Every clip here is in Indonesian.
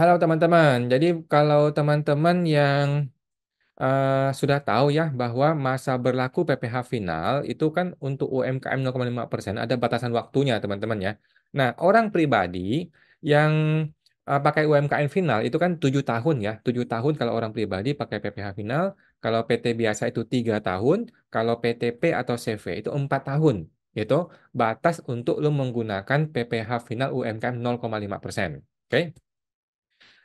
Halo teman-teman, jadi kalau teman-teman yang sudah tahu ya bahwa masa berlaku PPh final itu kan untuk UMKM 0,5% ada batasan waktunya teman-teman ya. Nah, orang pribadi yang pakai UMKM final itu kan 7 tahun ya. 7 tahun kalau orang pribadi pakai PPh final, kalau PT biasa itu 3 tahun, kalau PTP atau CV itu 4 tahun. Itu batas untuk lo menggunakan PPh final UMKM 0,5%. Oke?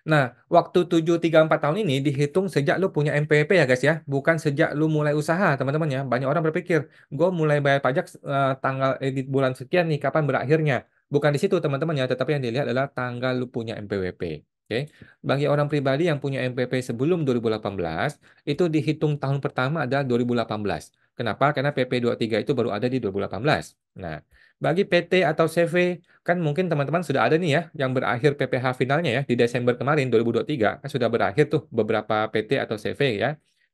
Nah, waktu 7, 3, 4 tahun ini dihitung sejak lu punya NPWP ya guys ya, bukan sejak lu mulai usaha teman-teman ya. Banyak orang berpikir, gue mulai bayar pajak tanggal di bulan sekian nih, kapan berakhirnya? Bukan di situ teman-teman ya, tetapi yang dilihat adalah tanggal lu punya NPWP. Oke, bagi orang pribadi yang punya NPWP sebelum 2018, itu dihitung tahun pertama adalah 2018. Kenapa? Karena PP 23 itu baru ada di 2018. Nah, bagi PT atau CV kan mungkin teman-teman sudah ada nih ya yang berakhir PPh finalnya ya di Desember kemarin 2023 kan sudah berakhir tuh beberapa PT atau CV ya.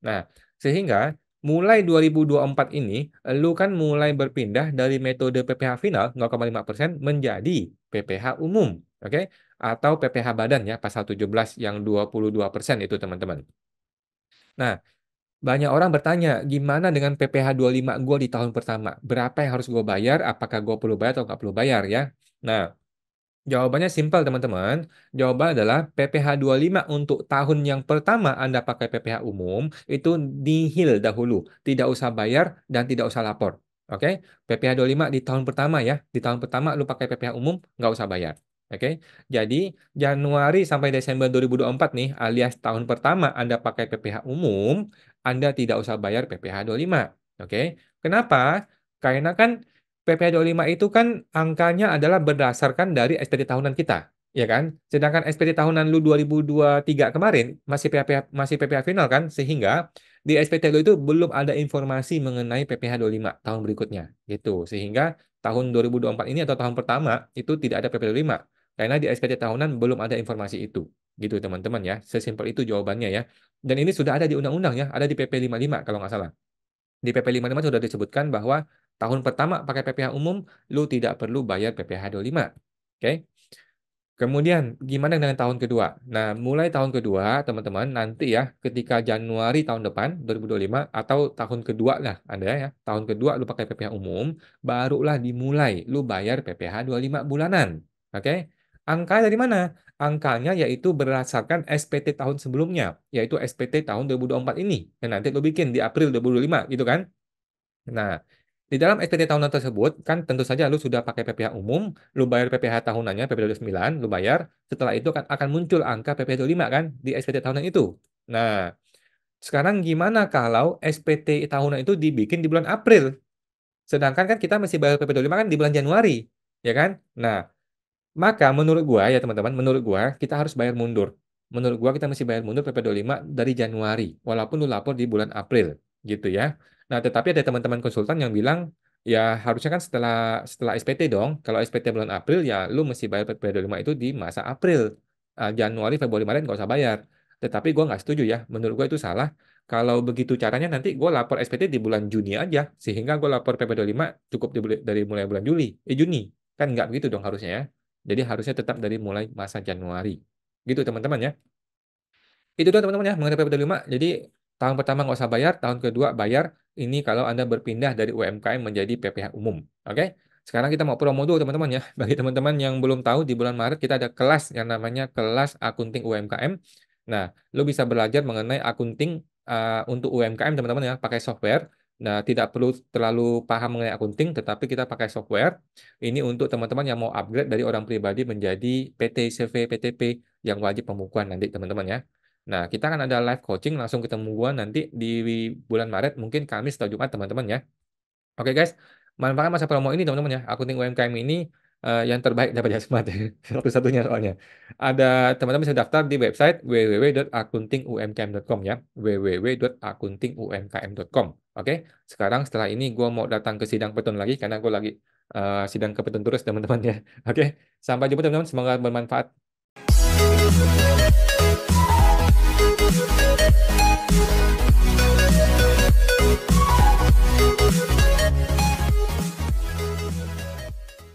Nah, sehingga mulai 2024 ini lu kan mulai berpindah dari metode PPh final 0,5% menjadi PPh umum, oke? Atau PPh badan ya pasal 17 yang 22% itu teman-teman. Nah, banyak orang bertanya, gimana dengan PPh 25 gue di tahun pertama? Berapa yang harus gue bayar? Apakah gue perlu bayar atau nggak perlu bayar ya? Nah, jawabannya simpel teman-teman. Jawaban adalah PPh 25 untuk tahun yang pertama Anda pakai PPh umum itu nihil dahulu. Tidak usah bayar dan tidak usah lapor. Oke? PPh 25 di tahun pertama ya. Di tahun pertama lu pakai PPh umum nggak usah bayar. Oke? Jadi Januari sampai Desember 2024 nih alias tahun pertama Anda pakai PPh umum, Anda tidak usah bayar PPh 25. Oke? Kenapa? Karena kan PPh 25 itu kan angkanya adalah berdasarkan dari SPT tahunan kita, ya kan? Sedangkan SPT tahunan lu 2023 kemarin masih PPh final kan, sehingga di SPT lu itu belum ada informasi mengenai PPh 25 tahun berikutnya, gitu. Sehingga tahun 2024 ini atau tahun pertama itu tidak ada PPh 25 karena di SPT tahunan belum ada informasi itu. Gitu teman-teman ya. Sesimpel itu jawabannya ya. Dan ini sudah ada di undang-undang ya, ada di PP 55 kalau nggak salah. Di PP 55 sudah disebutkan bahwa tahun pertama pakai PPh umum, lu tidak perlu bayar PPh 25. Oke? Kemudian, gimana dengan tahun kedua? Nah, mulai tahun kedua, teman-teman, nanti ya, ketika Januari tahun depan, 2025, atau tahun kedua lah, Anda ya, tahun kedua lu pakai PPh umum, barulah dimulai, lu bayar PPh 25 bulanan. Oke? Angka dari mana? Angkanya yaitu berdasarkan SPT tahun sebelumnya, yaitu SPT tahun 2024 ini. Dan nanti lu bikin di April 2025, gitu kan? Nah, di dalam SPT tahunan tersebut, kan tentu saja lu sudah pakai PPh umum, lu bayar PPh tahunannya, PPh 29, lu bayar. Setelah itu akan muncul angka PPh 25 kan, di SPT tahunan itu. Nah, sekarang gimana kalau SPT tahunan itu dibikin di bulan April? Sedangkan kan kita masih bayar PPh 25 kan di bulan Januari, ya kan? Nah, maka menurut gua ya teman-teman, menurut gua kita harus bayar mundur. Menurut gua kita mesti bayar mundur PP 25 dari Januari, walaupun lu lapor di bulan April, gitu ya. Nah, tetapi ada teman-teman konsultan yang bilang ya harusnya kan setelah setelah SPT dong. Kalau SPT bulan April ya lu mesti bayar PP 25 itu di masa April. Januari, Februari, Maret nggak usah bayar. Tetapi gua nggak setuju ya. Menurut gua itu salah. Kalau begitu caranya nanti gua lapor SPT di bulan Juni aja, sehingga gua lapor PP 25 cukup dari mulai bulan Juni. Kan nggak begitu dong harusnya ya. Jadi harusnya tetap dari mulai masa Januari. Gitu teman-teman ya. Itu doang teman-teman ya mengenai PP 25. Jadi tahun pertama nggak usah bayar, tahun kedua bayar. Ini kalau Anda berpindah dari UMKM menjadi PPh umum. Oke? Sekarang kita mau promo dulu teman-teman ya. Bagi teman-teman yang belum tahu, di bulan Maret kita ada kelas yang namanya kelas akunting UMKM. Nah, lo bisa belajar mengenai akunting untuk UMKM teman-teman ya, pakai software. Nah, tidak perlu terlalu paham mengenai akunting, tetapi kita pakai software. Ini untuk teman-teman yang mau upgrade dari orang pribadi menjadi PT, CV, PTP yang wajib pembukuan nanti teman-teman ya. Nah, kita akan ada live coaching langsung ketemu gua nanti di bulan Maret, mungkin Kamis atau Jumat teman-teman ya. Oke guys, manfaatkan masa promo ini teman-teman ya. Akunting UMKM ini yang terbaik dapat jasmat ya. Satu-satunya soalnya. Ada teman-teman bisa daftar di website www.akuntingumkm.com ya. www.akuntingumkm.com. Oke, sekarang setelah ini gua mau datang ke sidang petun lagi karena gua lagi sidang ke petun terus teman-teman ya. Oke, sampai jumpa teman-teman. Semoga bermanfaat.